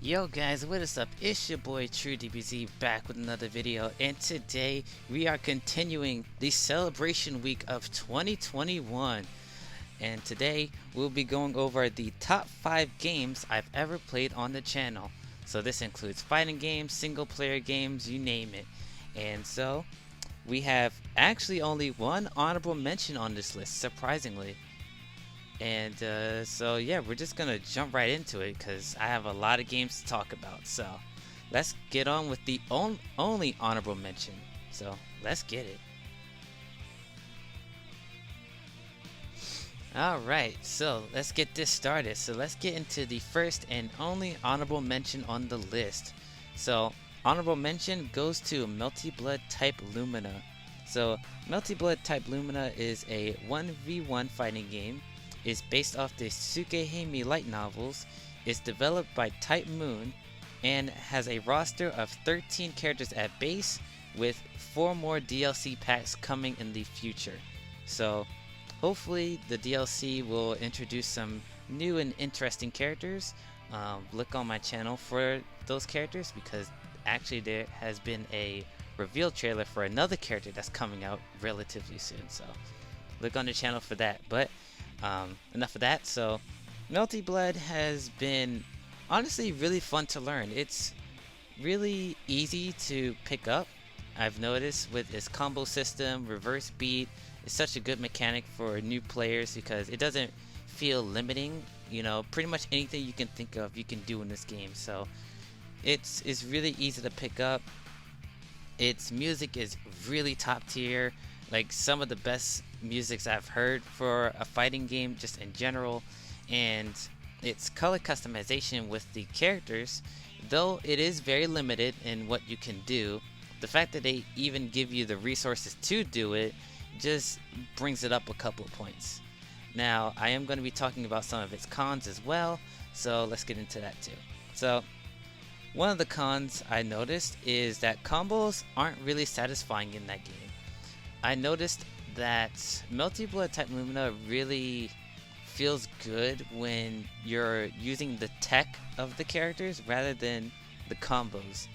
Yo guys, what is up? It's your boy TRUEDBZ back with another video, and today we are continuing the celebration week of 2021. And today we'll be going over the top 5 games I've ever played on the channel. So this includes fighting games, single player games, you name it. And so we have actually only one honorable mention on this list, surprisingly. And so yeah, we're just gonna jump right into it because I have a lot of games to talk about. So let's get on with the only honorable mention. So let's get it. Alright, so let's get this started. So let's get into the first and only honorable mention on the list. So honorable mention goes to Melty Blood Type Lumina. So Melty Blood Type Lumina is a 1v1 fighting game. Is based off the Tsukehime light novels, is developed by Type Moon, and has a roster of 13 characters at base, with 4 more DLC packs coming in the future. So hopefully the DLC will introduce some new and interesting characters. Look on my channel for those characters, because actually there has been a reveal trailer for another character that's coming out relatively soon. So look on the channel for that. But enough of that. So Melty Blood has been honestly really fun to learn. It's really easy to pick up. I've noticed with its combo system, reverse beat, it's such a good mechanic for new players because it doesn't feel limiting. You know, pretty much anything you can think of you can do in this game. So it's really easy to pick up. Its music is really top tier, like some of the best musics I've heard for a fighting game just in general. And its color customization with the characters, though it is very limited in what you can do, the fact that they even give you the resources to do it just brings it up a couple of points. Now I am going to be talking about some of its cons as well, so let's get into that too. So one of the cons I noticed is that combos aren't really satisfying in that game. I noticed that Melty Blood Type Lumina really feels good when you're using the tech of the characters rather than the combos.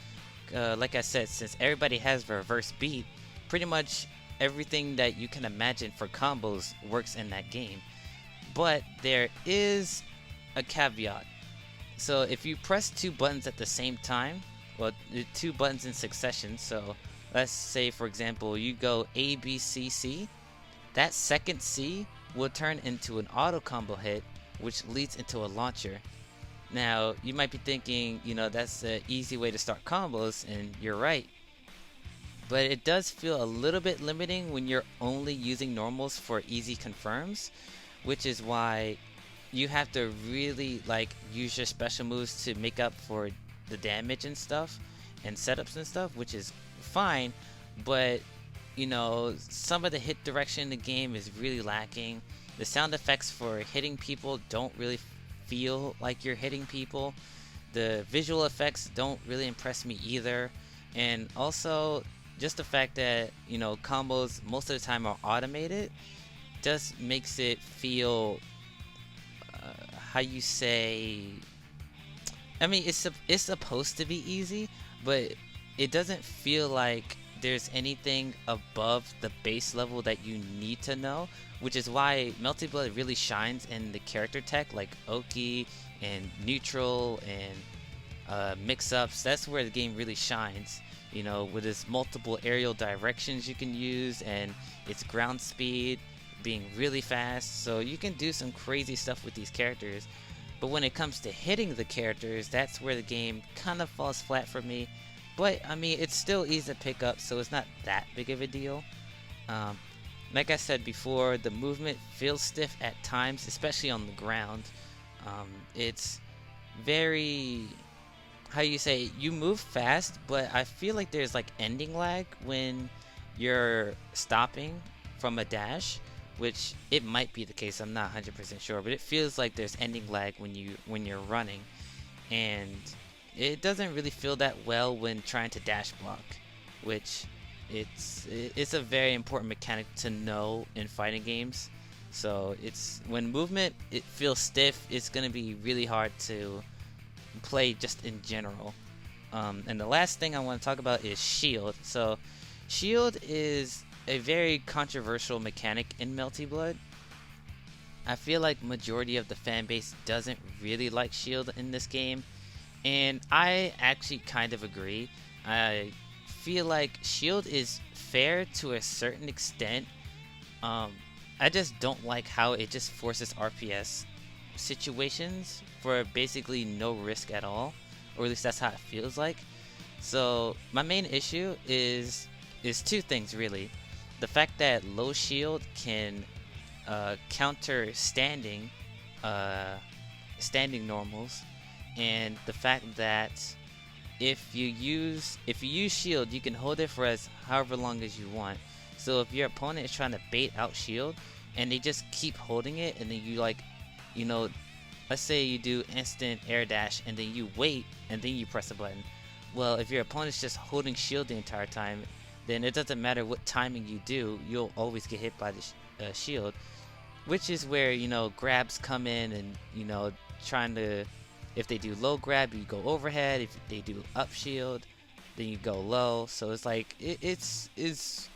Like I said, since everybody has reverse beat, pretty much everything that you can imagine for combos works in that game. But there is a caveat. So if you press 2 buttons at the same time, well, 2 buttons in succession, so let's say for example you go A, B, C, C, that second C will turn into an auto combo hit, which leads into a launcher. Now you might be thinking, you know, that's an easy way to start combos, and you're right. But it does feel a little bit limiting when you're only using normals for easy confirms, which is why you have to really like use your special moves to make up for the damage and stuff and setups and stuff, which is fine. But you know, some of the hit direction in the game is really lacking. The sound effects for hitting people don't really feel like you're hitting people. The visual effects don't really impress me either. And also just the fact that, you know, combos most of the time are automated just makes it feel how you say, I mean, it's supposed to be easy, but it doesn't feel like there's anything above the base level that you need to know, which is why Melty Blood really shines in the character tech like Oki and neutral and mix-ups. That's where the game really shines, you know, with its multiple aerial directions you can use and its ground speed being really fast. So you can do some crazy stuff with these characters, but when it comes to hitting the characters, that's where the game kind of falls flat for me. But I mean, it's still easy to pick up, so it's not that big of a deal. Like I said before, the movement feels stiff at times, especially on the ground. It's very, how you say, you move fast, but I feel like there's like ending lag when you're stopping from a dash, which it might be the case. I'm not 100% sure, but it feels like there's ending lag when you're running, and it doesn't really feel that well when trying to dash block, which it's a very important mechanic to know in fighting games. So it's when movement it feels stiff, it's gonna be really hard to play just in general. And the last thing I want to talk about is shield. So shield is a very controversial mechanic in Melty Blood. I feel like majority of the fan base doesn't really like shield in this game, and I actually kind of agree. I feel like shield is fair to a certain extent. um, I just don't like how it just forces RPS situations for basically no risk at all, or at least that's how it feels like. So my main issue is two things really: the fact that low shield can counter uh, standing normals, and the fact that if you use shield, you can hold it for as however long as you want. So if your opponent is trying to bait out shield and they just keep holding it, and then you like, you know, let's say you do instant air dash and then you wait and then you press a button. Well, if your opponent's just holding shield the entire time, then it doesn't matter what timing you do, you'll always get hit by the shield, which is where, you know, grabs come in, and, you know, trying to, if they do low grab, you go overhead. If they do up shield, then you go low. So it's like it's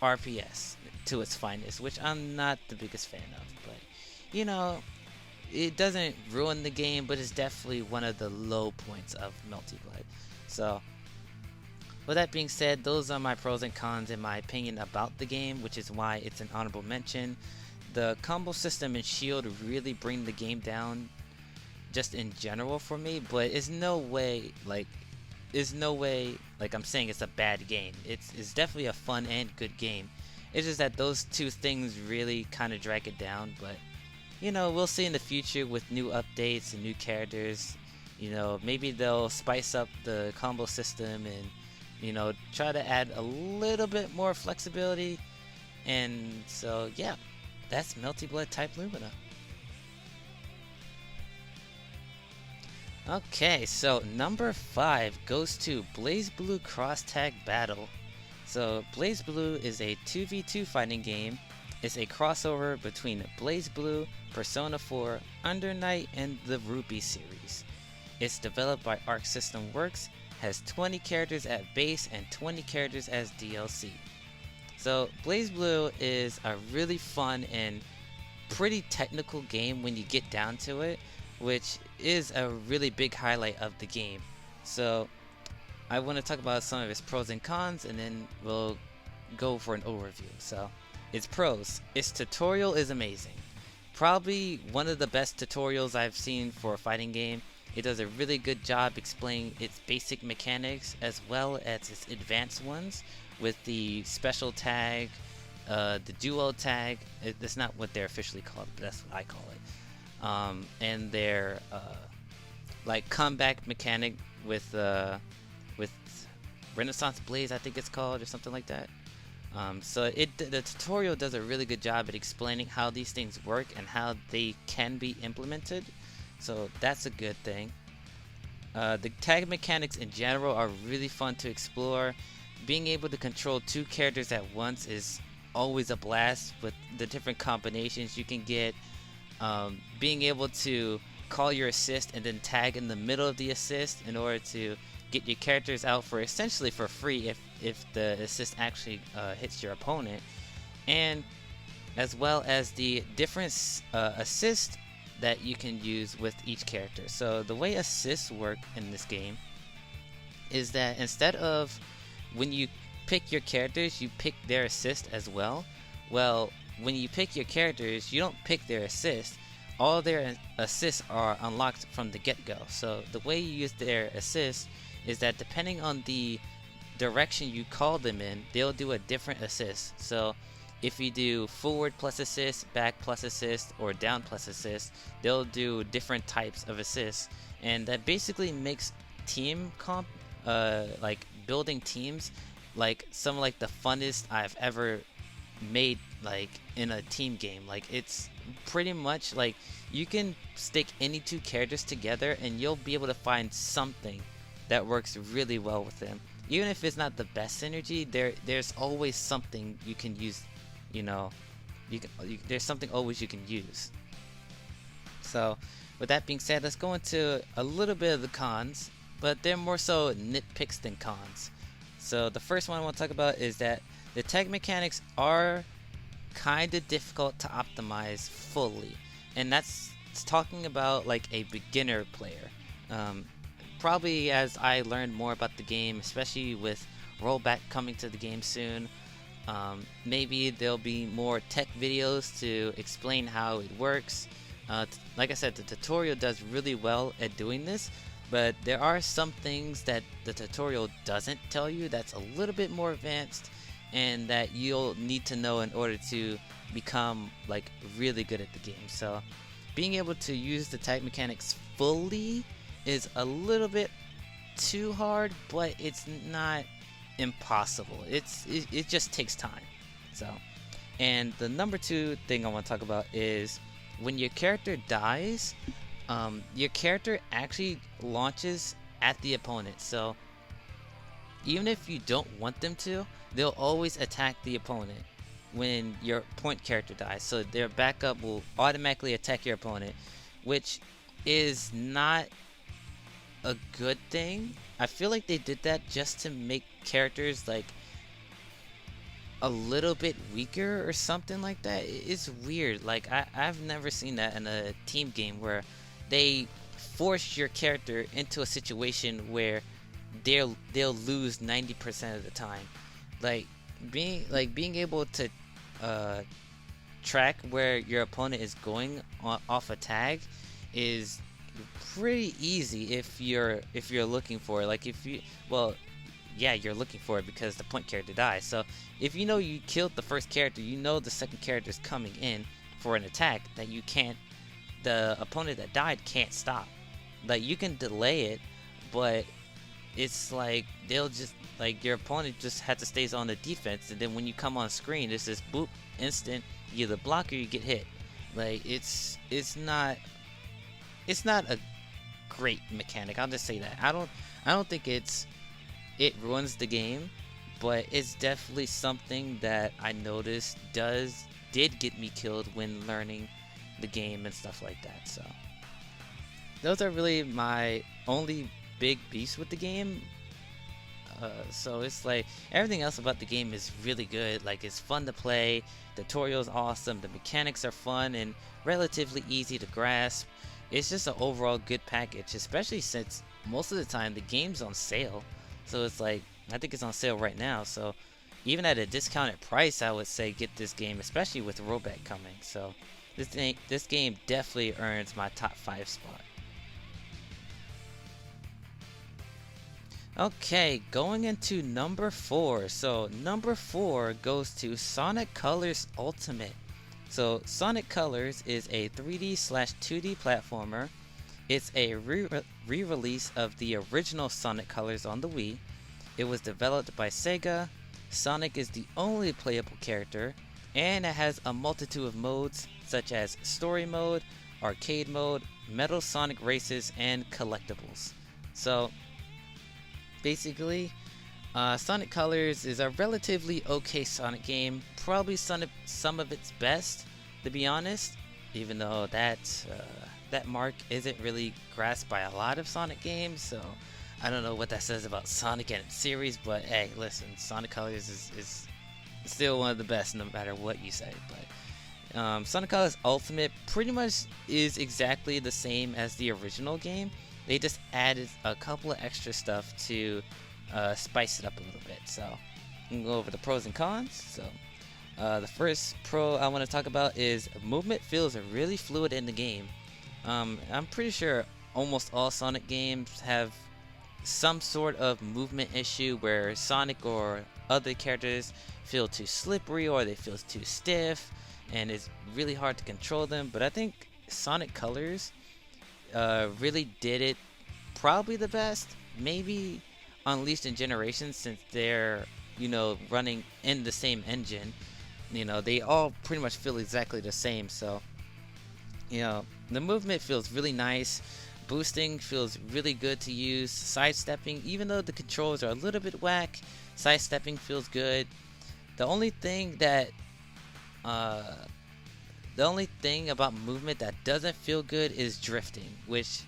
RPS to its finest, which I'm not the biggest fan of. But, you know, it doesn't ruin the game, but it's definitely one of the low points of Melty Blood. So with that being said, those are my pros and cons in my opinion about the game, which is why it's an honorable mention. The combo system and shield really bring the game down just in general for me, but it's no way like I'm saying it's a bad game. It's definitely a fun and good game. It's just that those two things really kind of drag it down. But, you know, we'll see in the future with new updates and new characters. You know, maybe they'll spice up the combo system and, you know, try to add a little bit more flexibility. And so yeah, that's Melty Blood Type Lumina. Okay, so number 5 goes to BlazBlue Cross Tag Battle. So BlazBlue is a 2v2 fighting game. It's a crossover between BlazBlue, Persona 4, Under Night, and the Ruby series. It's developed by Arc System Works, has 20 characters at base and 20 characters as DLC. So BlazBlue is a really fun and pretty technical game when you get down to it, which is a really big highlight of the game. So I want to talk about some of its pros and cons, and then we'll go for an overview. So its pros: its tutorial is amazing. Probably one of the best tutorials I've seen for a fighting game. It does a really good job explaining its basic mechanics as well as its advanced ones, with the special tag, the duo tag. That's not what they're officially called, but that's what I call it. And their like comeback mechanic with Renaissance Blaze, I think it's called, or something like that. So the tutorial does a really good job at explaining how these things work and how they can be implemented. So that's a good thing. The tag mechanics in general are really fun to explore. Being able to control 2 characters at once is always a blast with the different combinations you can get. Being able to call your assist and then tag in the middle of the assist in order to get your characters out for essentially for free if the assist actually hits your opponent, and as well as the different assists that you can use with each character. So the way assists work in this game is that instead of when you pick your characters, you pick their assist as well. Well, when you pick your characters, you don't pick their assist. All their assists are unlocked from the get-go. So the way you use their assists is that depending on the direction you call them in, they'll do a different assist. So if you do forward plus assist, back plus assist, or down plus assist, they'll do different types of assists. And that basically makes team comp, like building teams, like some like the funnest I've ever made, like in a team game. Like it's pretty much like you can stick any 2 characters together and you'll be able to find something that works really well with them. Even if it's not the best synergy, there's always something you can use. You know, there's something always you can use. So with that being said, let's go into a little bit of the cons, but they're more so nitpicks than cons. So the first one I want to talk about is that the tag mechanics are kind of difficult to optimize fully, and that's talking about like a beginner player. Um, Probably as I learned more about the game, especially with rollback coming to the game soon, maybe there'll be more tech videos to explain how it works. Like I said, the tutorial does really well at doing this, but there are some things that the tutorial doesn't tell you that's a little bit more advanced and that you'll need to know in order to become like really good at the game. So being able to use the tag mechanics fully is a little bit too hard, but it's not impossible. It just takes time. So, and the number two thing I want to talk about is when your character dies, your character actually launches at the opponent. So even if you don't want them to, they'll always attack the opponent when your point character dies. So their backup will automatically attack your opponent, which is not a good thing. I feel like they did that just to make characters like a little bit weaker or something like that. It's weird. Like I've never seen that in a team game where they force your character into a situation where they'll lose 90% of the time. Like being able to track where your opponent is going off a tag is pretty easy if you're looking for it. Like if you, well, yeah, you're looking for it because the point character dies. So if you know you killed the first character, you know the second character is coming in for an attack that you can't, the opponent that died can't stop. Like you can delay it, but it's like they'll just, like your opponent just had to stay on the defense, and then when you come on screen, it's just boop, instant, you either block or you get hit. Like it's not a great mechanic. I'll just say that. I don't think it ruins the game, but it's definitely something that I noticed did get me killed when learning the game and stuff like that. So those are really my only big beefs with the game. So it's like everything else about the game is really good. Like it's fun to play, the tutorial is awesome, the mechanics are fun and relatively easy to grasp. It's just an overall good package, especially since most of the time the game's on sale. So it's like, I think it's on sale right now, so even at a discounted price, I would say get this game, especially with rollback coming. So this game definitely earns my top 5 spot. Okay, going into number 4. So number 4 goes to Sonic Colors Ultimate. So Sonic Colors is a 3D/2D platformer. It's a re-release of the original Sonic Colors on the Wii. It was developed by Sega. Sonic is the only playable character, and it has a multitude of modes such as Story Mode, Arcade Mode, Metal Sonic Races, and Collectibles. So basically, Sonic Colors is a relatively okay Sonic game, probably some of its best, to be honest, even though that mark isn't really grasped by a lot of Sonic games, so I don't know what that says about Sonic and its series, but hey, listen, Sonic Colors is still one of the best no matter what you say. But Sonic Colors Ultimate pretty much is exactly the same as the original game. They just added a couple of extra stuff to spice it up a little bit. So we can go over the pros and cons. So the first pro I want to talk about is movement feels really fluid in the game. I'm pretty sure almost all Sonic games have some sort of movement issue where Sonic or other characters feel too slippery or they feel too stiff and it's really hard to control them. But I think Sonic Colors really did it probably the best. Maybe Unleashed in Generations, since they're, running in the same engine, they all pretty much feel exactly the same. So the movement feels really nice. Boosting feels really good to use. Sidestepping, even though the controls are a little bit whack, sidestepping feels good. The only thing that The only thing about movement that doesn't feel good is drifting, which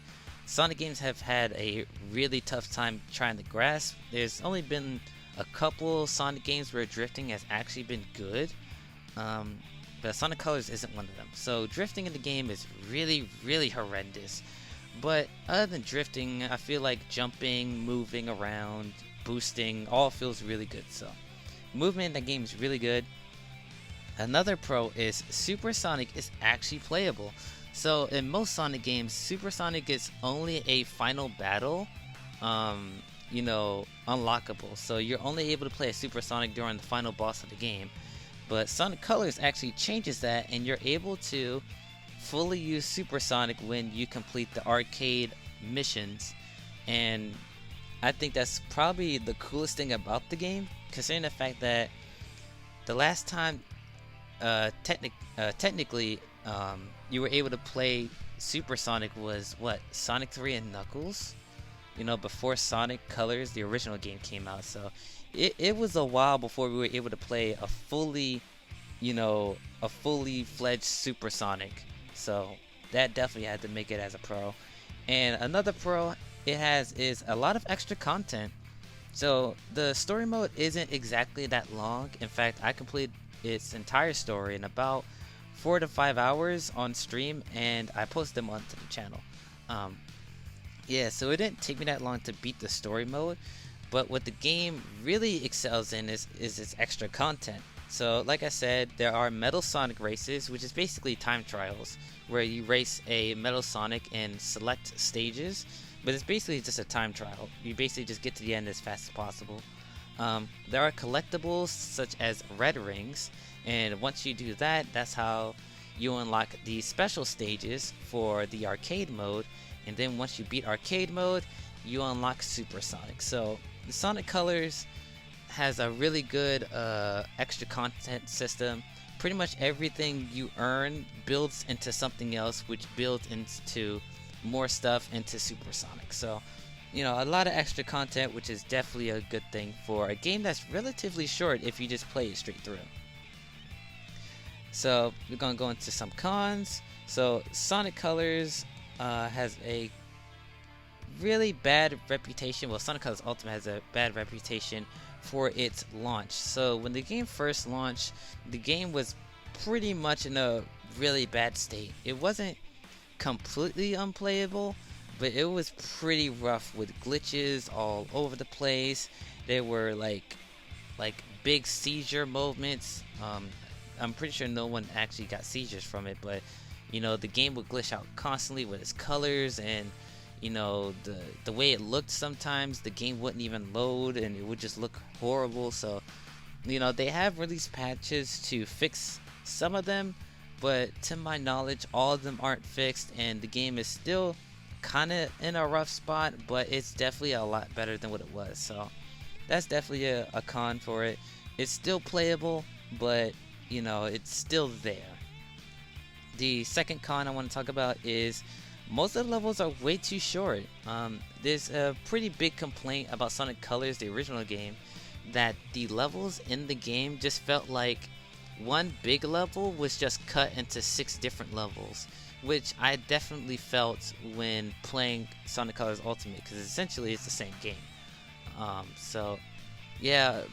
Sonic games have had a really tough time trying to grasp. There's only been a couple Sonic games where drifting has actually been good, um, but Sonic Colors isn't one of them. So drifting in the game is really, really horrendous. But other than drifting, I feel like jumping, moving around, boosting, all feels really good. So movement in the game is really good. Another pro is Super Sonic is actually playable. So in most Sonic games, Super Sonic is only a final battle, unlockable. So you're only able to play a Super Sonic during the final boss of the game. But Sonic Colors actually changes that, and you're able to fully use Super Sonic when you complete the arcade missions. And I think that's probably the coolest thing about the game, considering the fact that the last time technically, you were able to play Super Sonic was what, Sonic 3 and Knuckles, before Sonic Colors, the original game, came out. So it was a while before we were able to play a fully fledged Super Sonic. So that definitely had to make it as a pro. And another pro it has is a lot of extra content. So the story mode isn't exactly that long. In fact, I completed its entire story in about 4 to 5 hours on stream, and I posted them onto the channel. So it didn't take me that long to beat the story mode, but what the game really excels in is its extra content. So like I said, there are Metal Sonic races, which is basically time trials, where you race a Metal Sonic in select stages, but it's basically just a time trial. You basically just get to the end as fast as possible. There are collectibles such as red rings, and once you do that, that's how you unlock the special stages for the arcade mode. And then once you beat arcade mode, you unlock Super Sonic. So the Sonic Colors has a really good extra content system. Pretty much everything you earn builds into something else, which builds into more stuff into Super Sonic. So a lot of extra content, which is definitely a good thing for a game that's relatively short if you just play it straight through. So we're going to go into some cons. So Sonic Colors has a really bad reputation. Well, Sonic Colors Ultimate has a bad reputation for its launch. So when the game first launched, the game was pretty much in a really bad state. It wasn't completely unplayable, but it was pretty rough with glitches all over the place. There were like big seizure moments. I'm pretty sure no one actually got seizures from it, but the game would glitch out constantly with its colors, and the way it looked, sometimes the game wouldn't even load and it would just look horrible. So they have released patches to fix some of them, but to my knowledge all of them aren't fixed, and the game is still kind of in a rough spot, but it's definitely a lot better than what it was. So that's definitely a con for it. It's still playable, but it's still there. The second con I want to talk about is most of the levels are way too short. There's a pretty big complaint about Sonic Colors, the original game, that the levels in the game just felt like one big level was just cut into 6 different levels, which I definitely felt when playing Sonic Colors Ultimate, because essentially it's the same game.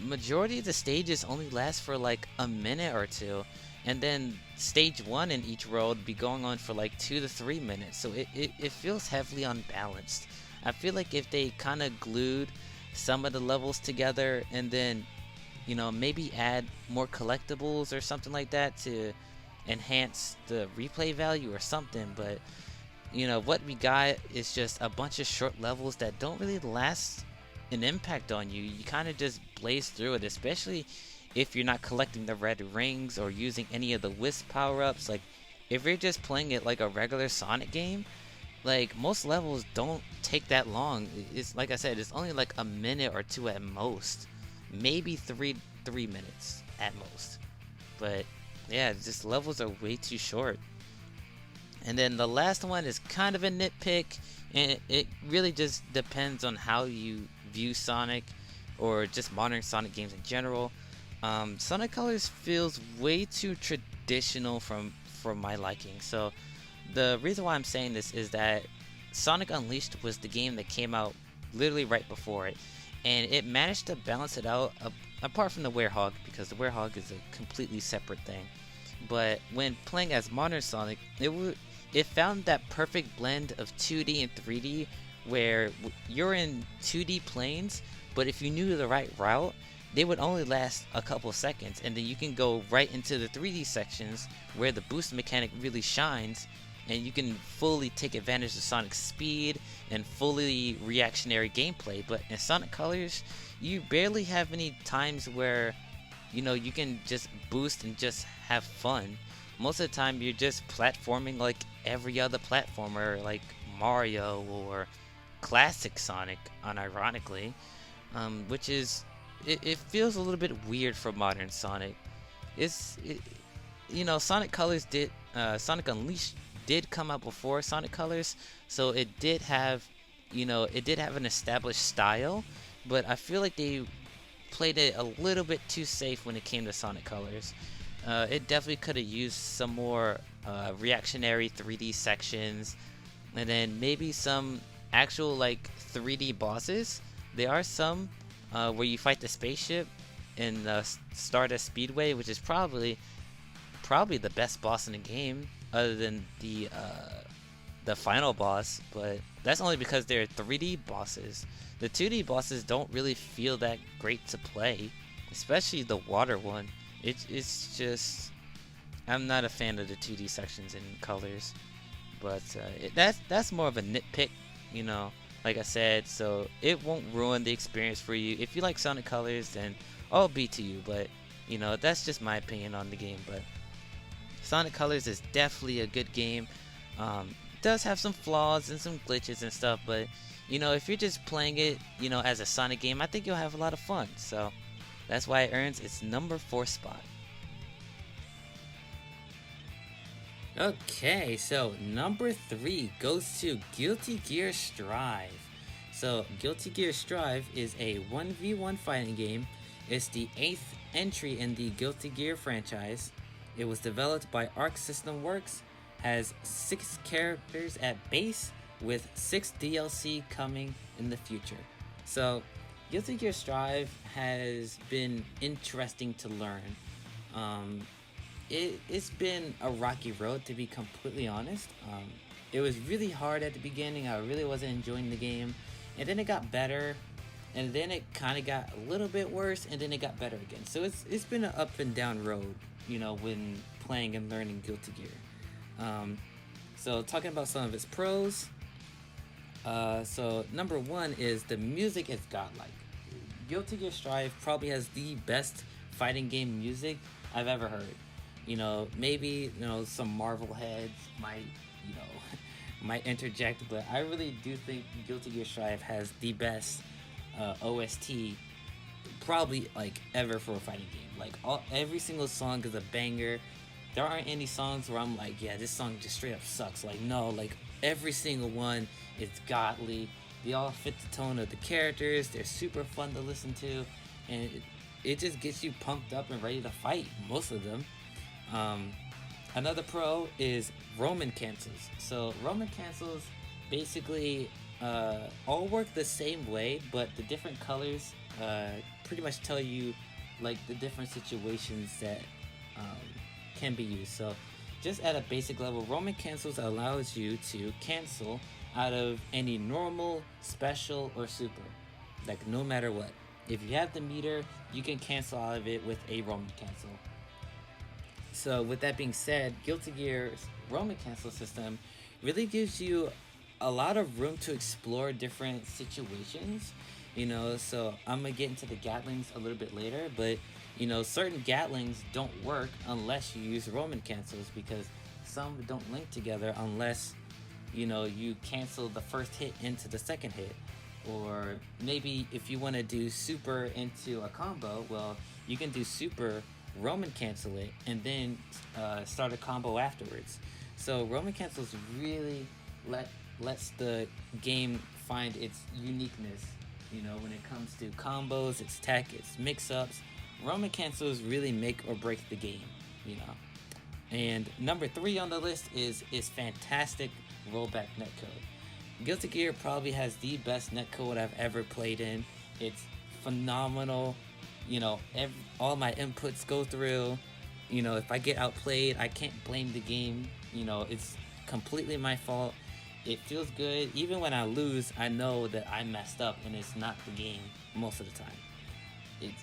Majority of the stages only last for like a minute or two, and then stage 1 in each world would be going on for like 2 to 3 minutes, so it feels heavily unbalanced. I feel like if they kind of glued some of the levels together and then maybe add more collectibles or something like that to enhance the replay value or something, but what we got is just a bunch of short levels that don't really last an impact on you. You kind of just blaze through it, especially if you're not collecting the red rings or using any of the wisp power-ups. Like if you're just playing it like a regular Sonic game, like most levels don't take that long. It's like I said, it's only like a minute or 2 at most, maybe 3 minutes at most. But yeah, just levels are way too short. And then the last one is kind of a nitpick, and it really just depends on how you view Sonic or just modern Sonic games in general. Sonic Colors feels way too traditional for my liking. So the reason why I'm saying this is that Sonic Unleashed was the game that came out literally right before it, and it managed to balance it out, apart from the Werehog, because the Werehog is a completely separate thing. But when playing as modern Sonic, it found that perfect blend of 2D and 3D, where you're in 2D planes, but if you knew the right route, they would only last a couple seconds, and then you can go right into the 3D sections where the boost mechanic really shines, and you can fully take advantage of Sonic's speed and fully reactionary gameplay. But in Sonic Colors, you barely have any times where you can just boost and just have fun. Most of the time you're just platforming like every other platformer, like Mario or classic Sonic, unironically, which is it feels a little bit weird for modern Sonic. Sonic Colors Sonic Unleashed did come out before Sonic Colors, so it did have an established style, but I feel like they played it a little bit too safe when it came to Sonic Colors. It definitely could have used some more reactionary 3D sections, and then maybe some actual like 3D bosses. There are some where you fight the spaceship in Stardust Speedway, which is probably the best boss in the game, other than the final boss. But that's only because they're 3D bosses. The 2D bosses don't really feel that great to play, especially the water one. It's just, I'm not a fan of the 2D sections in Colors, but that's more of a nitpick, like I said. So it won't ruin the experience for you. If you like Sonic Colors, then all be to you. But that's just my opinion on the game. But Sonic Colors is definitely a good game. Does have some flaws and some glitches and stuff, but if you're just playing it, as a Sonic game, I think you'll have a lot of fun. So that's why it earns its number 4 spot. Okay, so number 3 goes to Guilty Gear Strive. So Guilty Gear Strive is a 1v1 fighting game. It's the 8th entry in the Guilty Gear franchise. It was developed by Arc System Works, has 6 characters at base, with 6 DLC coming in the future. So Guilty Gear Strive has been interesting to learn. It's been a rocky road, to be completely honest. It was really hard at the beginning. I really wasn't enjoying the game, and then it got better, and then it kind of got a little bit worse, and then it got better again. So it's been an up and down road, when playing and learning Guilty Gear. So talking about some of its pros. So number 1 is the music is godlike. Guilty Gear Strive probably has the best fighting game music I've ever heard. Maybe some Marvel heads might might interject, but I really do think Guilty Gear Strive has the best OST probably like ever for a fighting game. Like every single song is a banger. There aren't any songs where I'm like, yeah, this song just straight up sucks. Like, no, like every single one is godly. They all fit the tone of the characters. They're super fun to listen to, and it just gets you pumped up and ready to fight, most of them. Another pro is Roman cancels. So Roman cancels basically all work the same way, but the different colors pretty much tell you like the different situations that can be used. So just at a basic level, Roman cancels allows you to cancel out of any normal, special, or super, like no matter what. If you have the meter, you can cancel out of it with a Roman cancel. So with that being said, Guilty Gear's Roman cancel system really gives you a lot of room to explore different situations. So I'm gonna get into the Gatlings a little bit later, but certain Gatlings don't work unless you use Roman cancels, because some don't link together unless you cancel the first hit into the second hit. Or maybe if you want to do super into a combo, well, you can do super, Roman cancel it, and then start a combo afterwards. So Roman cancels really lets the game find its uniqueness, when it comes to combos, its tech, its mix-ups. Roman cancels really make or break the game, And number 3 on the list is fantastic rollback netcode. Guilty Gear probably has the best netcode I've ever played in. It's phenomenal. You know, all my inputs go through. You know, if I get outplayed, I can't blame the game. You know, it's completely my fault. It feels good. Even when I lose, I know that I messed up and it's not the game most of the time.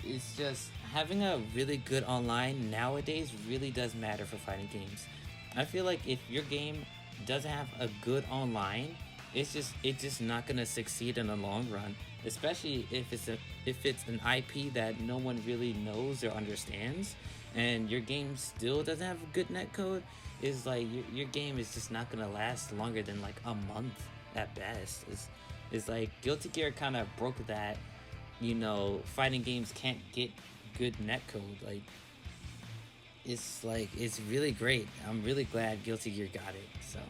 It's just having a really good online nowadays really does matter for fighting games. I feel like if your game doesn't have a good online, it's just not gonna succeed in the long run. Especially if it's an IP that no one really knows or understands, and your game still doesn't have a good netcode. Is like your game is just not gonna last longer than like a month at best. It's like Guilty Gear kind of broke that. You know, fighting games can't get good netcode. Like it's really great. I'm really glad Guilty Gear got it. So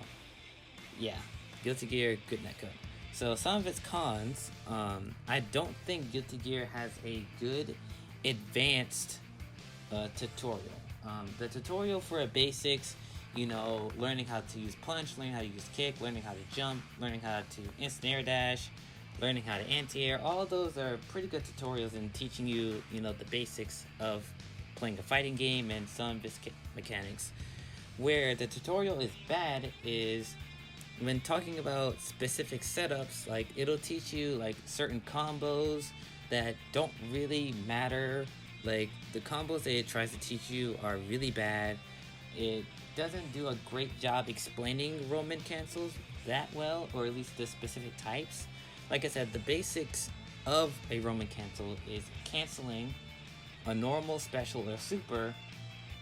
yeah, Guilty Gear, good netcode. So some of its cons, I don't think Guilty Gear has a good advanced tutorial. The tutorial for a basics, you know, learning how to use punch, learning how to use kick, learning how to jump, learning how to instant air dash, learning how to anti-air, all of those are pretty good tutorials in teaching you, you know, the basics of playing a fighting game and some of its mechanics. Where the tutorial is bad is when talking about specific setups. Like, it'll teach you like certain combos that don't really matter. Like, the combos that it tries to teach you are really bad. It doesn't do a great job explaining Roman cancels that well, or at least the specific types. Like I said, the basics of a Roman cancel is canceling a normal, special, or super,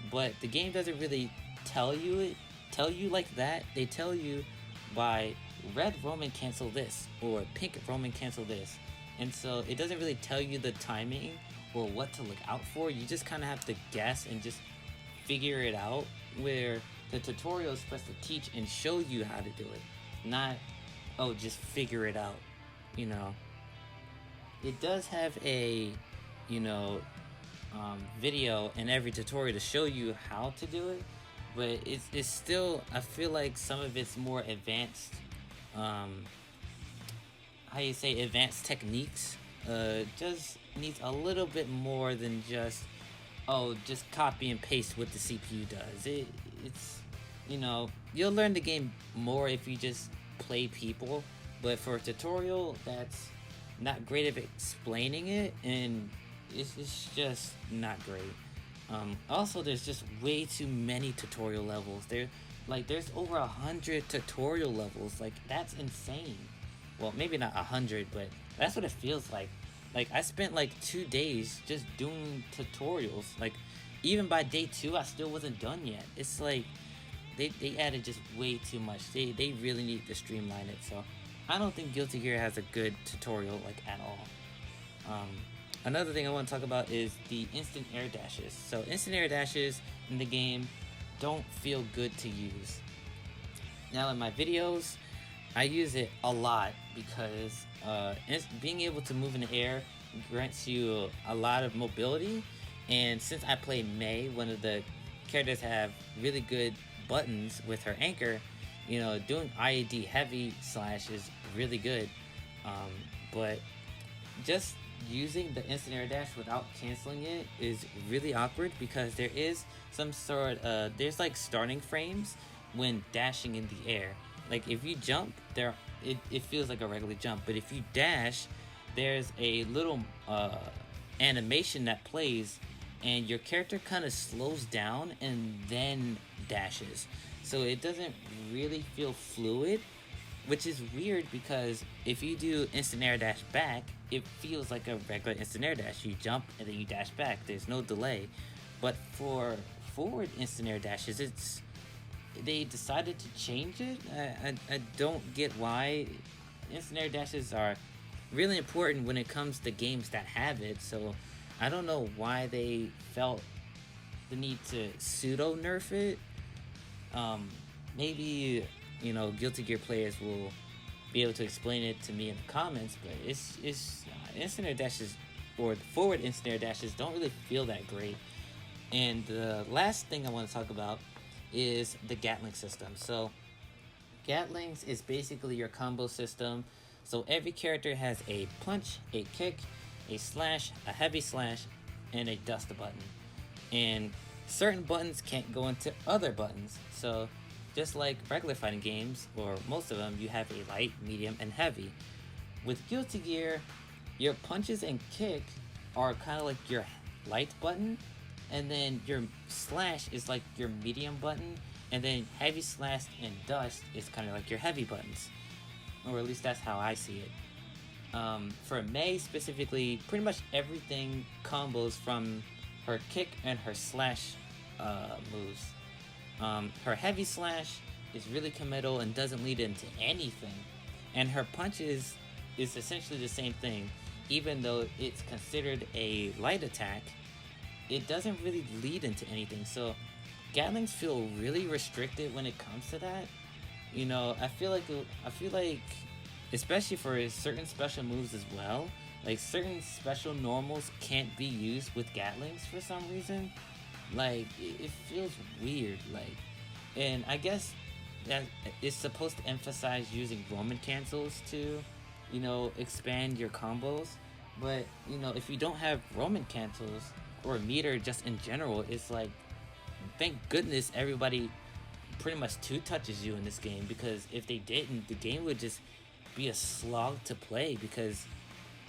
but the game doesn't really tell you like that. They tell you by red Roman cancel this, or pink Roman cancel this. And so it doesn't really tell you the timing or what to look out for. You just kind of have to guess and just figure it out, where the tutorial is supposed to teach and show you how to do it, not, oh, just figure it out. You know, it does have a, you know, video in every tutorial to show you how to do it, but it's still, I feel like some of it's more advanced, advanced techniques, just needs a little bit more than just, oh, just copy and paste what the CPU does. It's, you know, you'll learn the game more if you just play people. But for a tutorial, that's not great at explaining it, and it's just not great. Also, there's just way too many tutorial levels. There's over 100 tutorial levels. Like, that's insane. Well, maybe not 100, but that's what it feels like. Like, I spent like 2 days just doing tutorials. Like, even by day 2, I still wasn't done yet. It's like they added just way too much. They really need to streamline it. So I don't think Guilty Gear has a good tutorial, like, at all. Another thing I want to talk about is the instant air dashes. So instant air dashes in the game don't feel good to use. Now, in my videos, I use it a lot because being able to move in the air grants you a lot of mobility. And since I play Mei, one of the characters have really good buttons with her anchor, you know, doing IAD heavy slash is really good. But just using the instant air dash without canceling it is really awkward, because there is some sort of, there's like starting frames when dashing in the air. Like, if you jump, it feels like a regular jump, but if you dash, there's a little animation that plays, and your character kind of slows down and then dashes. So it doesn't really feel fluid, which is weird, because if you do instant air dash back, it feels like a regular instant air dash. You jump and then you dash back. There's no delay. But for forward instant air dashes, they decided to change it. I don't get why. Instant air dashes are really important when it comes to games that have it. So I don't know why they felt the need to pseudo nerf it. Maybe, you know, Guilty Gear players will be able to explain it to me in the comments, but it's instant air dashes, or the forward instant air dashes, don't really feel that great. And the last thing I want to talk about is the Gatling system. So Gatlings is basically your combo system. So every character has a punch, a kick, a slash, a heavy slash, and a dust button. And certain buttons can't go into other buttons. So just like regular fighting games, or most of them, you have a light, medium, and heavy. With Guilty Gear, your punches and kick are kind of like your light button, and then your slash is like your medium button, and then heavy slash and dust is kind of like your heavy buttons, or at least that's how I see it. For Mei specifically, pretty much everything combos from her kick and her slash moves. Her heavy slash is really committal and doesn't lead into anything, and her punches is essentially the same thing. Even though it's considered a light attack, it doesn't really lead into anything. So Gatlings feel really restricted when it comes to that. You know, I feel like especially for certain special moves as well, like certain special normals can't be used with Gatlings for some reason. Like it feels weird, like, and I guess that it's supposed to emphasize using Roman cancels to, you know, expand your combos. But you know, if you don't have Roman cancels or meter just in general, it's like, thank goodness everybody pretty much two touches you in this game, because if they didn't, the game would just be a slog to play, because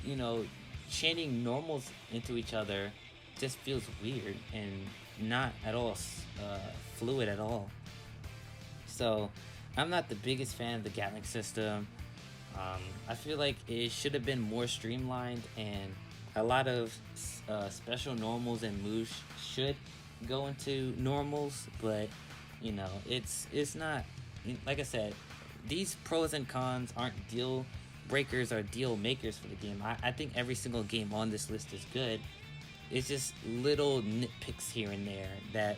you know, chaining normals into each other just feels weird and not at all fluid at all. So I'm not the biggest fan of the Gatling system. I feel like it should have been more streamlined, and a lot of special normals and moves should go into normals, but you know, it's not, like I said, these pros and cons aren't deal breakers or deal makers for the game. I think every single game on this list is good. It's just little nitpicks here and there that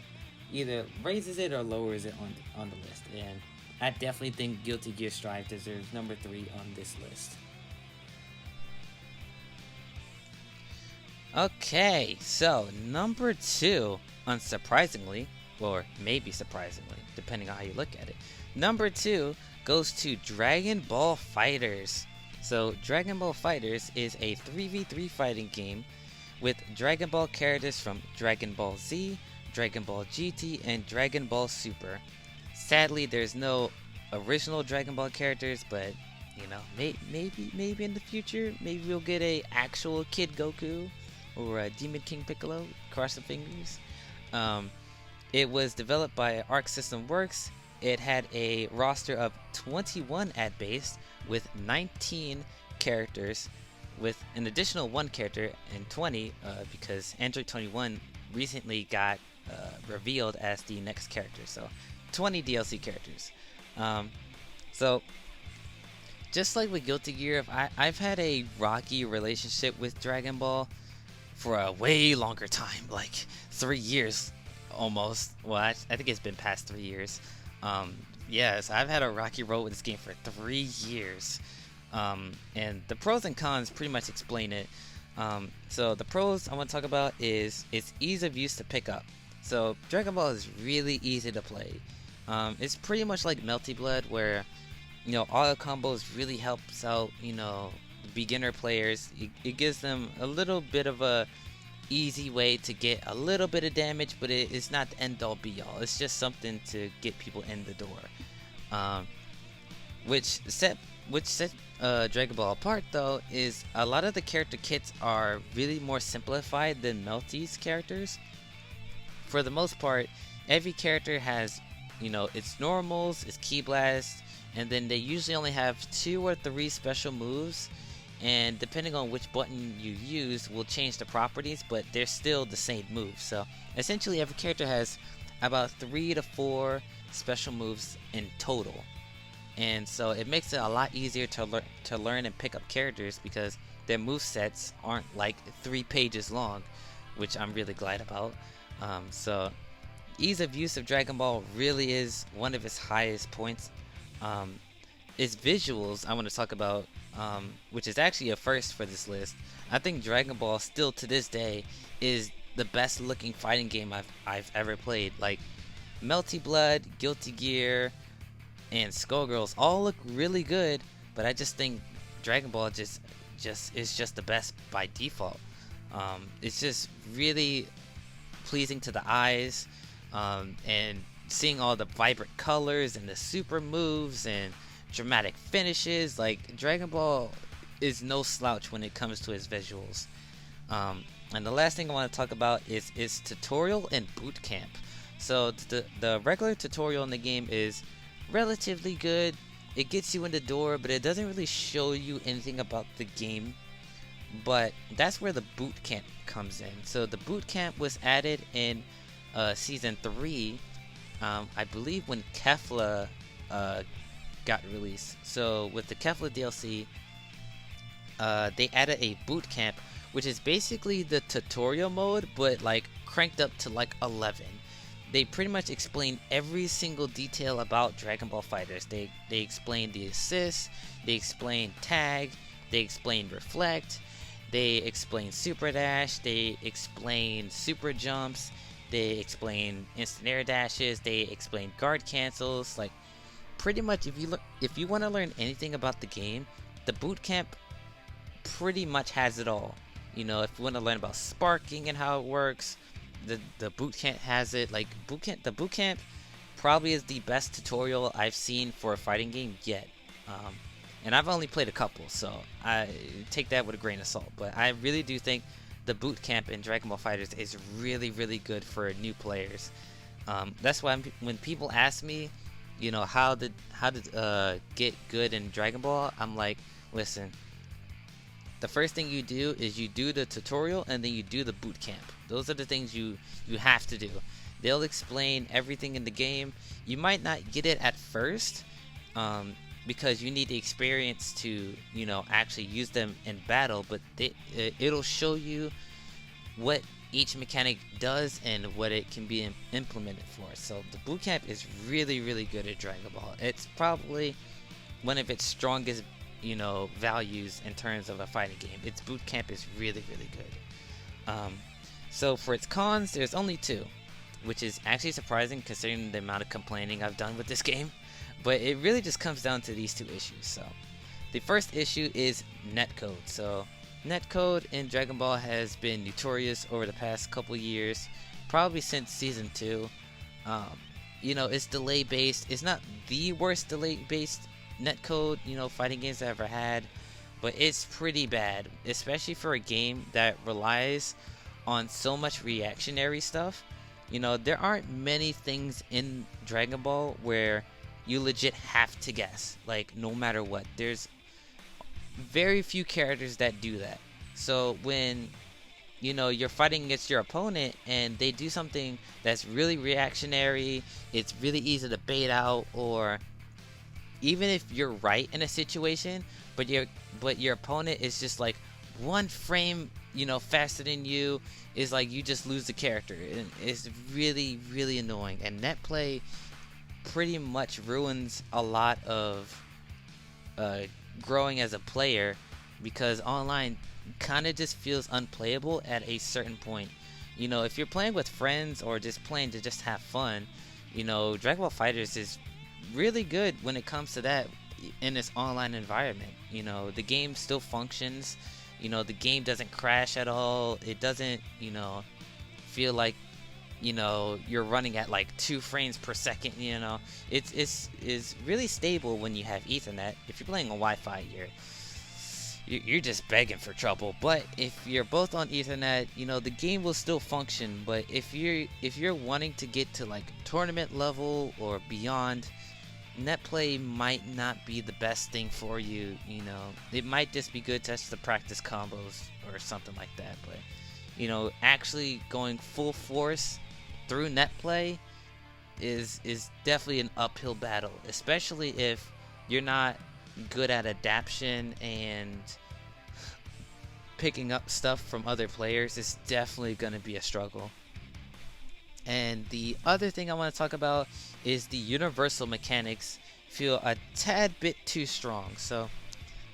either raises it or lowers it on the list, and I definitely think Guilty Gear Strive deserves number 3 on this list. Okay, so number 2, unsurprisingly, or maybe surprisingly, depending on how you look at it, number 2 goes to Dragon Ball FighterZ. So Dragon Ball FighterZ is a 3v3 fighting game with Dragon Ball characters from Dragon Ball Z, Dragon Ball GT, and Dragon Ball Super. Sadly, there's no original Dragon Ball characters, but you know, maybe in the future, maybe we'll get a actual Kid Goku or a Demon King Piccolo. Cross the fingers. It was developed by Arc System Works. It had a roster of 21 at base with 19 characters, with an additional 1 character and 20 because Android 21 recently got revealed as the next character. So 20 DLC characters. So just like with Guilty Gear, I've had a rocky relationship with Dragon Ball for a way longer time, like 3 years almost. Well, I think it's been past 3 years. Yes, I've had a rocky road with this game for 3 years. And the pros and cons pretty much explain it. So the pros I want to talk about is its ease of use to pick up. So Dragon Ball is really easy to play. It's pretty much like Melty Blood, where you know, auto combos really helps out, you know, beginner players. It gives them a little bit of a easy way to get a little bit of damage, but it's not the end all be all. It's just something to get people in the door. Which set Dragon Ball apart, though, is a lot of the character kits are really more simplified than Melty's characters. For the most part, every character has, you know, its normals, its ki blast, and then they usually only have 2 or 3 special moves, and depending on which button you use will change the properties, but they're still the same moves. So essentially every character has about 3 to 4 special moves in total, and so it makes it a lot easier to learn and pick up characters, because their move sets aren't like 3 pages long, which I'm really glad about. So ease of use of Dragon Ball really is one of its highest points. Its visuals I want to talk about, which is actually a first for this list. I think Dragon Ball still to this day is the best looking fighting game I've ever played. Like, Melty Blood, Guilty Gear, and Skullgirls all look really good, but I just think Dragon Ball just is just the best by default. It's just really pleasing to the eyes, and seeing all the vibrant colors and the super moves and dramatic finishes. Like, Dragon Ball is no slouch when it comes to its visuals. And the last thing I want to talk about is its tutorial and boot camp. So the regular tutorial in the game is relatively good. It gets you in the door, but it doesn't really show you anything about the game. But that's where the boot camp comes in. So the boot camp was added in season 3, I believe, when Kefla got released. So with the Kefla DLC, they added a boot camp, which is basically the tutorial mode, but like cranked up to like 11. They pretty much explain every single detail about Dragon Ball FighterZ. They explain the assists, they explain tag, they explain reflect, they explain super dash, they explain super jumps, they explain instant air dashes, they explain guard cancels. Like, pretty much if you want to learn anything about the game, the boot camp pretty much has it all. You know, if you want to learn about sparking and how it works, the boot camp has it. Like, the boot camp probably is the best tutorial I've seen for a fighting game yet. And I've only played a couple, so I take that with a grain of salt. But I really do think the boot camp in Dragon Ball FighterZ is really, really good for new players. That's why when people ask me, you know, how to get good in Dragon Ball, I'm like, listen. The first thing you do is you do the tutorial, and then you do the boot camp. Those are the things you have to do. They'll explain everything in the game. You might not get it at first, because you need the experience to, you know, actually use them in battle, but it'll show you what each mechanic does and what it can be implemented for. So the boot camp is really, really good at Dragon Ball. It's probably one of its strongest, you know, values in terms of a fighting game. Its boot camp is really, really good. So for its cons, there's only 2, which is actually surprising considering the amount of complaining I've done with this game. But it really just comes down to these 2 issues. So the first issue is netcode. So netcode in Dragon Ball has been notorious over the past couple years, probably since season 2. You know, it's delay based. It's not the worst delay based netcode, you know, fighting games I've ever had, but it's pretty bad, especially for a game that relies on so much reactionary stuff. You know, there aren't many things in Dragon Ball where you legit have to guess, like, no matter what. There's very few characters that do that. So when, you know, you're fighting against your opponent and they do something that's really reactionary, it's really easy to bait out, or even if you're right in a situation, but your opponent is just like 1 frame, you know, faster than you, is like you just lose the character, and it's really, really annoying. And net play pretty much ruins a lot of growing as a player, because online kind of just feels unplayable at a certain point. You know, if you're playing with friends or just playing to just have fun, you know, Dragon Ball FighterZ is really good when it comes to that in this online environment. You know, the game still functions. You know, the game doesn't crash at all. It doesn't, you know, feel like, you know, you're running at like 2 frames per second. You know, it's really stable when you have Ethernet. If you're playing on Wi-Fi, you're just begging for trouble. But if you're both on Ethernet, you know, the game will still function. But if you're wanting to get to like tournament level or beyond, net play might not be the best thing for you. You know, it might just be good just to practice combos or something like that. But, you know, actually going full force through net play is definitely an uphill battle, especially if you're not good at adaptation and picking up stuff from other players. It's definitely going to be a struggle. And the other thing I want to talk about is the universal mechanics feel a tad bit too strong. So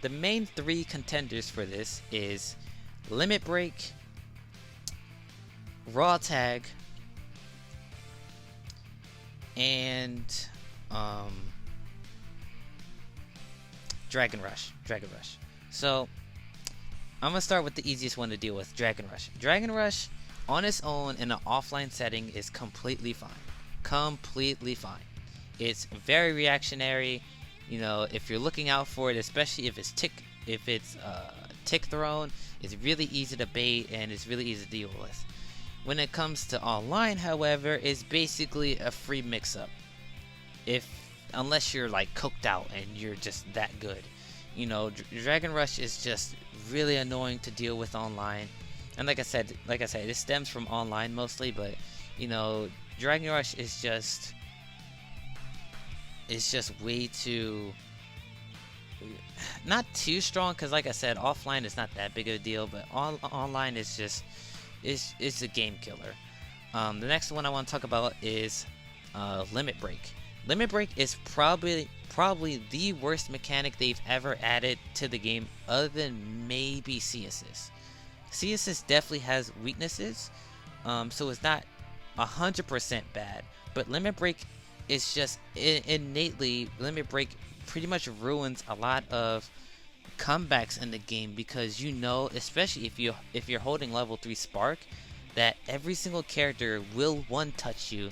the main 3 contenders for this is Limit Break, Raw Tag, and um, Dragon Rush. Dragon Rush. So I'm gonna start with the easiest one to deal with, Dragon Rush. Dragon Rush on its own in an offline setting is completely fine. Completely fine. It's very reactionary. You know, if you're looking out for it, especially if it's tick thrown, it's really easy to bait and it's really easy to deal with. When it comes to online, however, it's basically a free mix-up. Unless you're like coked out and you're just that good. You know, Dragon Rush is just really annoying to deal with online. And like I said, it stems from online mostly, but you know, Dragon Rush is just way too, not too strong, because like I said, offline is not that big of a deal, but online is just it's a game killer. The next one I want to talk about is Limit Break. Limit Break is probably the worst mechanic they've ever added to the game, other than maybe C Assist. C Assist definitely has weaknesses, so it's not 100% bad, but Limit Break is just innately, Limit Break pretty much ruins a lot of comebacks in the game, because you know, especially if you're holding level 3 Spark, that every single character will one touch you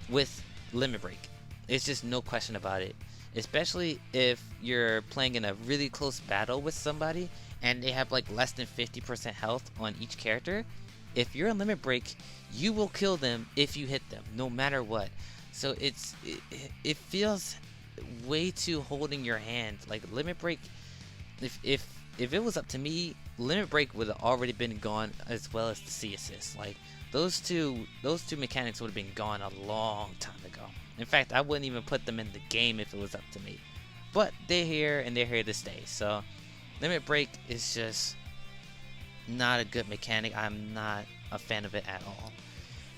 with Limit Break. It's just no question about it. Especially if you're playing in a really close battle with somebody and they have like less than 50% health on each character. If you're in Limit Break, you will kill them if you hit them, no matter what. So it feels way too holding your hand. Like Limit Break, if it was up to me, Limit Break would have already been gone, as well as the C Assist. Like those two mechanics would have been gone a long time ago. In fact, I wouldn't even put them in the game if it was up to me. But they're here and they're here to stay. So Limit Break is just not a good mechanic. I'm not a fan of it at all.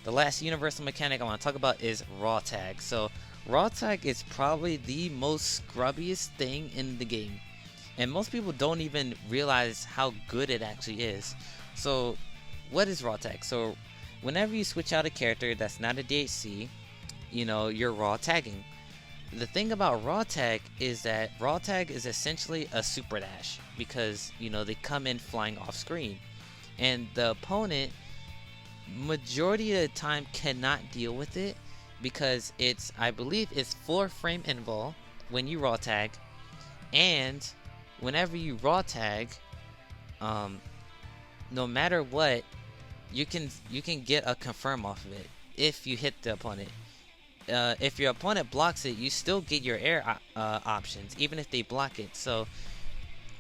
The last universal mechanic I want to talk about is Raw Tag. So Raw Tag is probably the most scrubbiest thing in the game, and most people don't even realize how good it actually is. So what is Raw Tag? So whenever you switch out a character that's not a DHC, you know, you're raw tagging. The thing about Raw Tag is that Raw Tag is essentially a super dash, because you know they come in flying off screen, and the opponent majority of the time cannot deal with it, because I believe it's 4 frame invul when you Raw Tag, and whenever you Raw Tag, no matter what, you can get a confirm off of it if you hit the opponent. If your opponent blocks it, you still get your air options, even if they block it. So,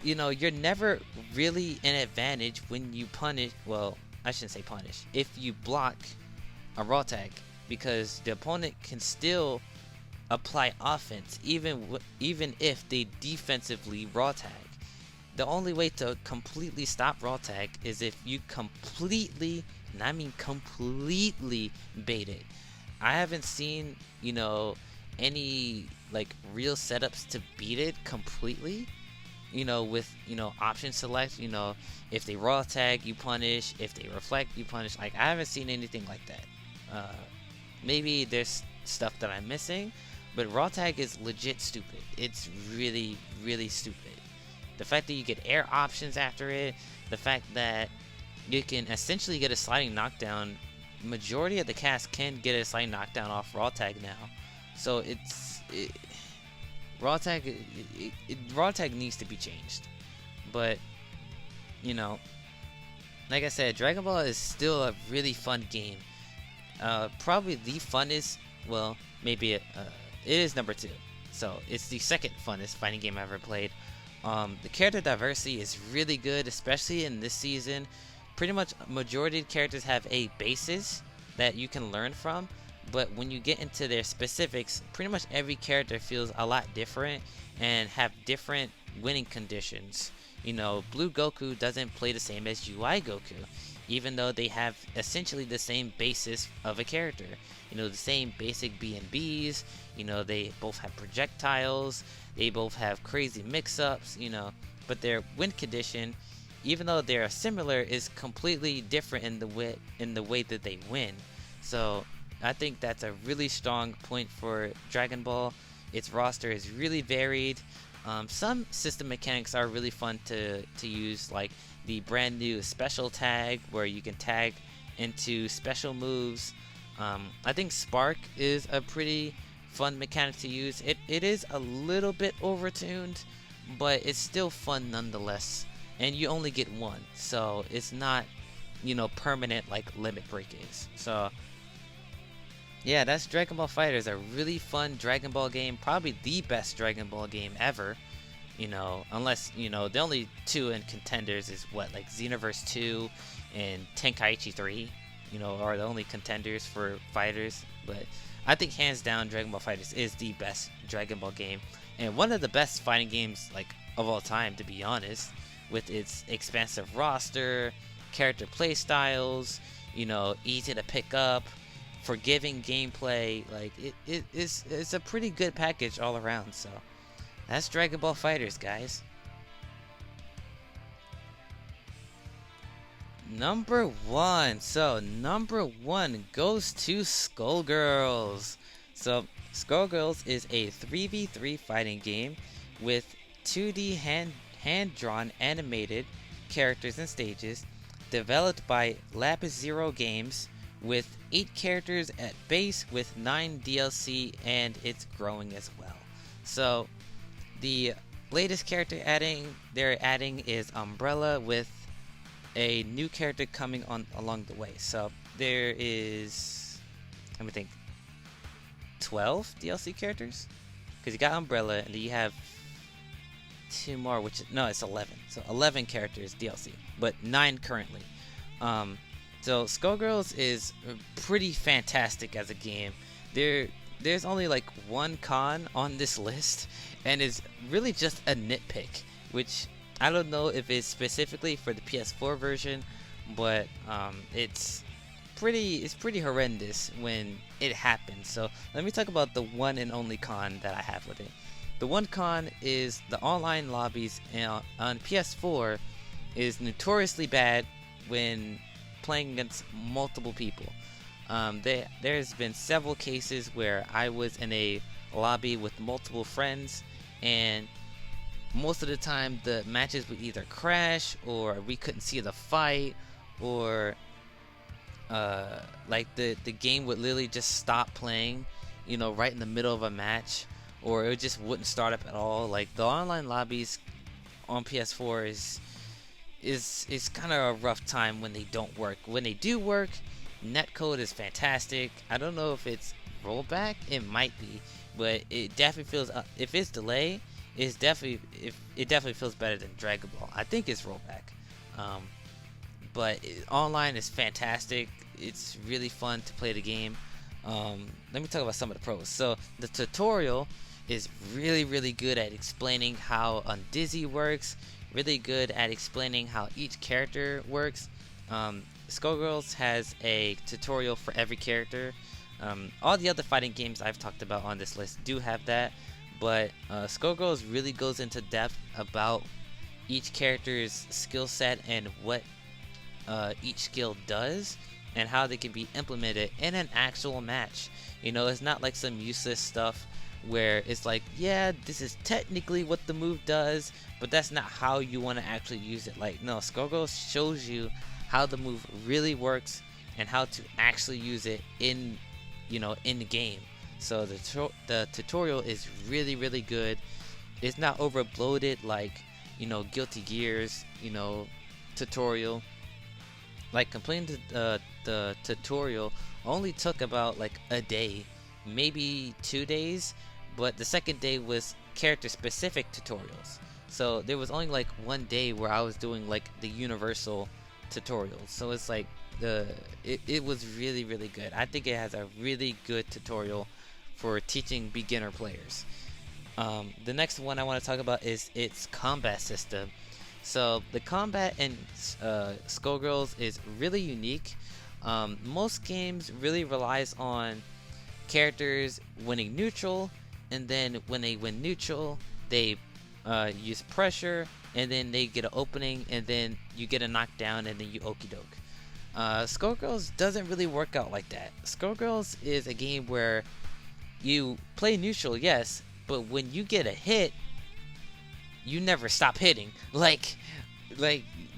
you know, you're never really in advantage when you punish. Well, I shouldn't say punish. If you block a Raw Tag, because the opponent can still apply offense, even if they defensively Raw Tag. The only way to completely stop Raw Tag is if you completely, and I mean completely, bait it. I haven't seen, you know, any like real setups to beat it completely, you know, with, you know, option select. You know, if they Raw Tag, you punish. If they reflect, you punish. Like, I haven't seen anything like that. Maybe there's stuff that I'm missing, but Raw Tag is legit stupid. It's really, really stupid. The fact that you get air options after it, the fact that you can essentially get a sliding knockdown. Majority of the cast can get a sliding knockdown off Raw Tag now, so Raw Tag needs to be changed. But you know, like I said, Dragon Ball is still a really fun game. Probably the funnest. Well, maybe it is number 2. So it's the second funnest fighting game I ever played. The character diversity is really good, especially in this season. Pretty much majority of characters have a basis that you can learn from, but when you get into their specifics, pretty much every character feels a lot different and have different winning conditions. You know, Blue Goku doesn't play the same as UI Goku, even though they have essentially the same basis of a character. You know, the same basic B&Bs, you know, they both have projectiles, they both have crazy mix-ups, you know, but their win condition, even though they're similar, is completely different in the way that they win. So I think that's a really strong point for Dragon Ball. Its roster is really varied. Some system mechanics are really fun to use, like the brand new special tag where you can tag into special moves. I think Spark is a pretty fun mechanic to use. It is a little bit overtuned, but it's still fun nonetheless. And you only get one, so it's not, permanent like Limit Break is. So yeah, that's Dragon Ball FighterZ, a really fun Dragon Ball game, probably the best Dragon Ball game ever. Unless, the only two in contenders is what, like Xenoverse 2 and Tenkaichi 3, are the only contenders for fighters. But I think hands down Dragon Ball FighterZ is the best Dragon Ball game, and one of the best fighting games like of all time, to be honest, with its expansive roster, character play styles, easy to pick up, forgiving gameplay. Like it's a pretty good package all around. So that's Dragon Ball FighterZ, guys. Number 1. So number 1 goes to Skullgirls. So Skullgirls is a 3v3 fighting game with 2D hand-drawn animated characters and stages, developed by Lapis Zero Games, with 8 characters at base with 9 DLC, and it's growing as well. So the latest character they're adding is Umbrella, with a new character coming on along the way. So there is, let me think, 12 DLC characters, because you got Umbrella and then you have 2 more, it's 11. So 11 characters DLC, but 9 currently. So Skullgirls is pretty fantastic as a game. There's only like one con on this list, and it's really just a nitpick, which I don't know if it's specifically for the PS4 version, but it's pretty horrendous when it happens. So let me talk about the one and only con that I have with it. The one con is the online lobbies on PS4 is notoriously bad when playing against multiple people. There's been several cases where I was in a lobby with multiple friends, and most of the time the matches would either crash, or we couldn't see the fight, or like the game would literally just stop playing, right in the middle of a match, or it just wouldn't start up at all. Like the online lobbies on PS4 is kind of a rough time when they don't work. When they do work, netcode is fantastic. I don't know if it's rollback, it might be, but it definitely feels, if it's delay, it definitely feels better than Dragon Ball. I think it's rollback, but online is fantastic. It's really fun to play the game. Let me talk about some of the pros. So the tutorial is really good at explaining how Undizzy works, really good at explaining how each character works. Skullgirls has a tutorial for every character. All the other fighting games I've talked about on this list do have that, but Skullgirls really goes into depth about each character's skill set and what each skill does, and how they can be implemented in an actual match. It's not like some useless stuff where it's like, yeah, this is technically what the move does, but that's not how you want to actually use it. Like, no, Skullgirls shows you how the move really works and how to actually use it in the game. So the tutorial is really good. It's not over bloated like Guilty Gear's tutorial. Like completing the tutorial only took about like a day, maybe 2 days, but the second day was character specific tutorials. So there was only like 1 day where I was doing like the universal tutorials. So it's like it was really good. I think it has a really good tutorial for teaching beginner players. The next one I want to talk about is its combat system. So the combat in Skullgirls is really unique. Most games really relies on characters winning neutral, and then when they win neutral, they use pressure, and then they get an opening, and then you get a knockdown, and then you okie doke. Skullgirls doesn't really work out like that. Skullgirls is a game where you play neutral, yes, but when you get a hit, you never stop hitting. Like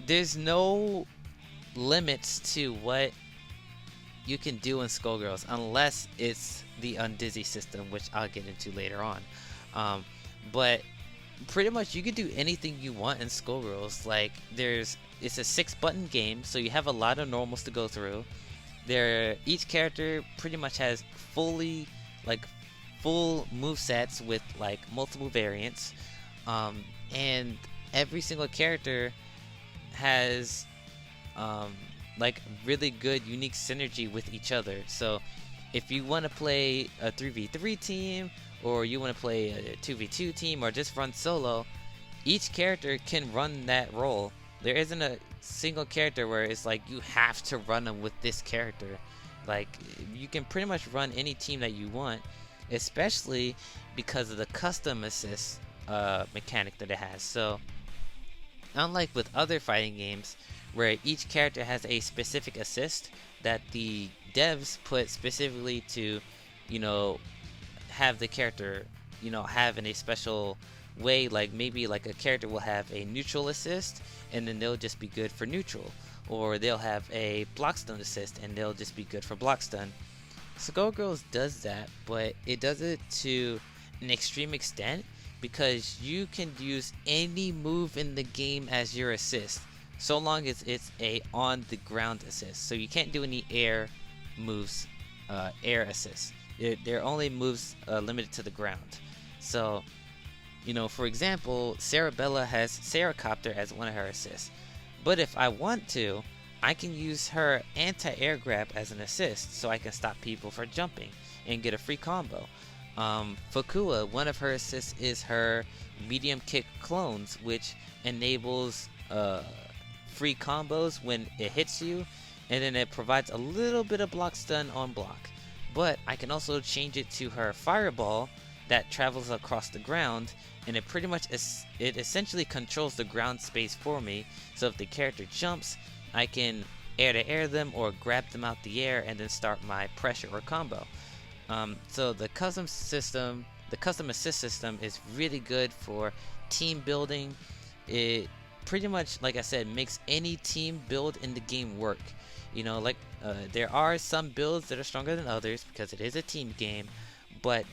there's no limits to what you can do in Skullgirls unless it's the undizzy system, which I'll get into later on. But pretty much you can do anything you want in Skullgirls. Like it's a 6-button game, so you have a lot of normals to go through. Each character pretty much has full movesets with like multiple variants, and every single character has like really good unique synergy with each other. So if you want to play a 3v3 team, or you want to play a 2v2 team, or just run solo, each character can run that role. There isn't a single character where it's like you have to run them with this character. Like you can pretty much run any team that you want, especially because of the custom assist mechanic that it has. So unlike with other fighting games where each character has a specific assist that the devs put specifically to, have the character, have in a special way, like maybe like a character will have a neutral assist and then they'll just be good for neutral, or they'll have a block stun assist and they'll just be good for block stun. Skullgirls does that, but it does it to an extreme extent because you can use any move in the game as your assist, so long as it's a on the ground assist. So you can't do any air moves, air assists. They're only moves limited to the ground. So, for example, Sarabella has Saracopter as one of her assists. But if I want to, I can use her anti-air grab as an assist, so I can stop people from jumping and get a free combo. Fukua, one of her assists is her medium kick clones, which enables free combos when it hits you, and then it provides a little bit of block stun on block. But I can also change it to her fireball that travels across the ground, and it pretty much it essentially controls the ground space for me. So if the character jumps, I can air to air them or grab them out the air and then start my pressure or combo. So the custom assist system is really good for team building. It pretty much, like I said, makes any team build in the game work. There are some builds that are stronger than others because it is a team game, but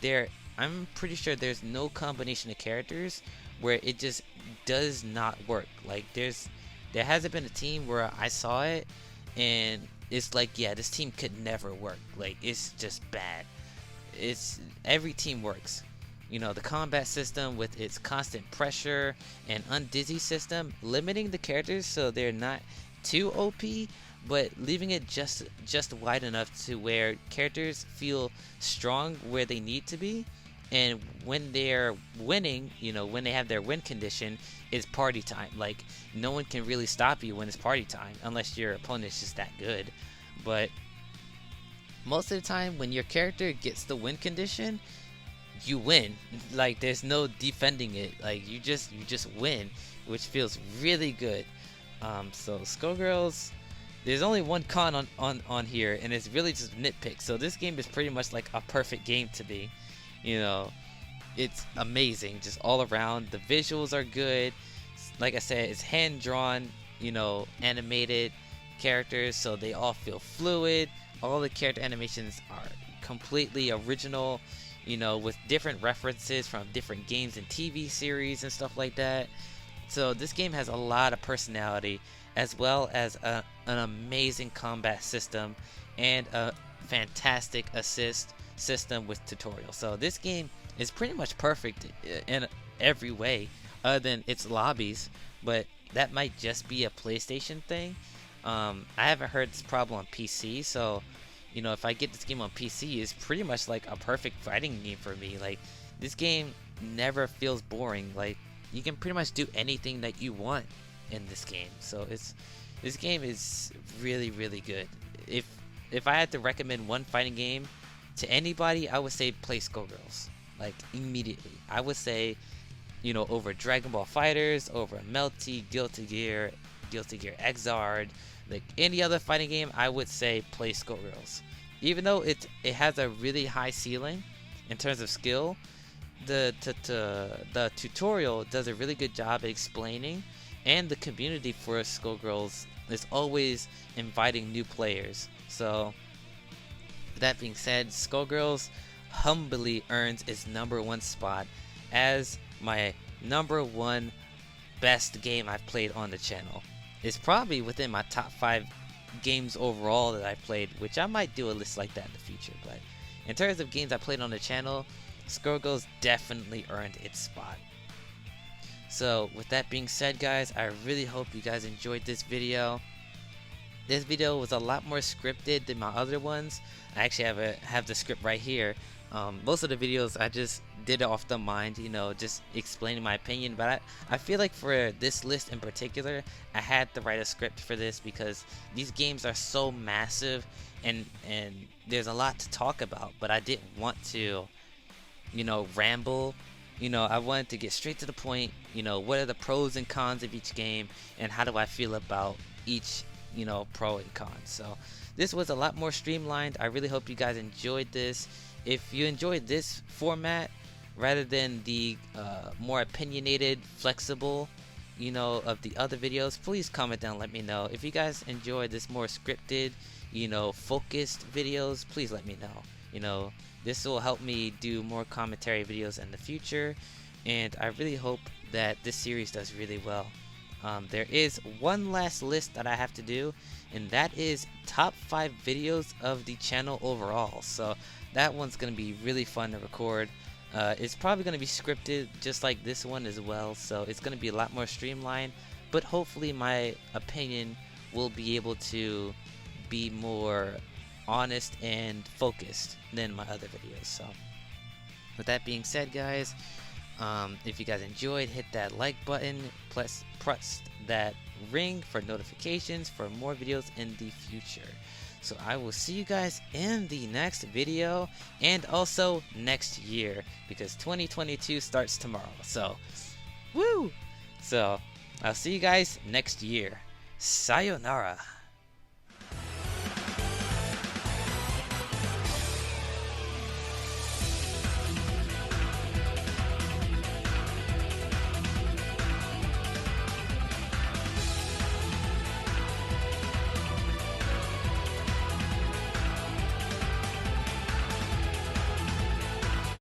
I'm pretty sure there's no combination of characters where it just does not work. Like there hasn't been a team where I saw it and it's like, yeah, this team could never work. Like it's just bad. Every team works. The combat system with its constant pressure and undizzy system, limiting the characters so they're not too OP, but leaving it just wide enough to where characters feel strong where they need to be, and when they're winning, when they have their win condition, is party time. Like no one can really stop you when it's party time unless your opponent is just that good. But most of the time when your character gets the win condition, you win. Like there's no defending it. Like you just win, which feels really good. So Skullgirls, there's only one con on here, and it's really just nitpick. So this game is pretty much like a perfect game to be. It's amazing just all around. The visuals are good. Like I said, it's hand drawn, animated characters, so they all feel fluid. All the character animations are completely original, with different references from different games and TV series and stuff like that. So this game has a lot of personality, as well as an amazing combat system and a fantastic assist system with tutorials. So this game is pretty much perfect in every way other than its lobbies, but that might just be a PlayStation thing. I haven't heard this problem on PC, so if I get this game on PC, it's pretty much like a perfect fighting game for me. Like this game never feels boring. Like you can pretty much do anything that you want in this game. So this game is really, really good. If I had to recommend one fighting game to anybody, I would say play Skullgirls. Like immediately, I would say, over Dragon Ball Fighters, over Melty, Guilty Gear, Guilty Gear Xrd, like any other fighting game, I would say play Skullgirls. Even though it has a really high ceiling in terms of skill, the tutorial does a really good job at explaining, and the community for Skullgirls is always inviting new players. So that being said, Skullgirls humbly earns its #1 spot as my #1 best game I've played on the channel. It's probably within my top 5 games overall that I played, which I might do a list like that in the future. But in terms of games I played on the channel, Skullgirls definitely earned its spot. So with that being said, guys, I really hope you guys enjoyed this video. This video was a lot more scripted than my other ones. I actually have the script right here. Most of the videos I just did it off the mind, you know, just explaining my opinion. But I feel like for this list in particular, I had to write a script for this because these games are so massive and there's a lot to talk about. But I didn't want to, you know, ramble. You know, I wanted to get straight to the point. You know, what are the pros and cons of each game, and how do I feel about each, you know, pro and con. So this was a lot more streamlined. I really hope you guys enjoyed this. If you enjoyed this format rather than the more opinionated, flexible, you know, of the other videos, please comment down and let me know. If you guys enjoyed this more scripted, you know, focused videos, please let me know. You know, this will help me do more commentary videos in the future, and I really hope that this series does really well. There is one last list that I have to do, and that is top 5 videos of the channel overall. So that one's going to be really fun to record. It's probably going to be scripted just like this one as well, so it's going to be a lot more streamlined, but hopefully my opinion will be able to be more honest and focused than my other videos. So with that being said, guys, if you guys enjoyed, hit that like button, plus press that ring for notifications for more videos in the future. So I will see you guys in the next video, and also next year, because 2022 starts tomorrow. So woo! So I'll see you guys next year. Sayonara.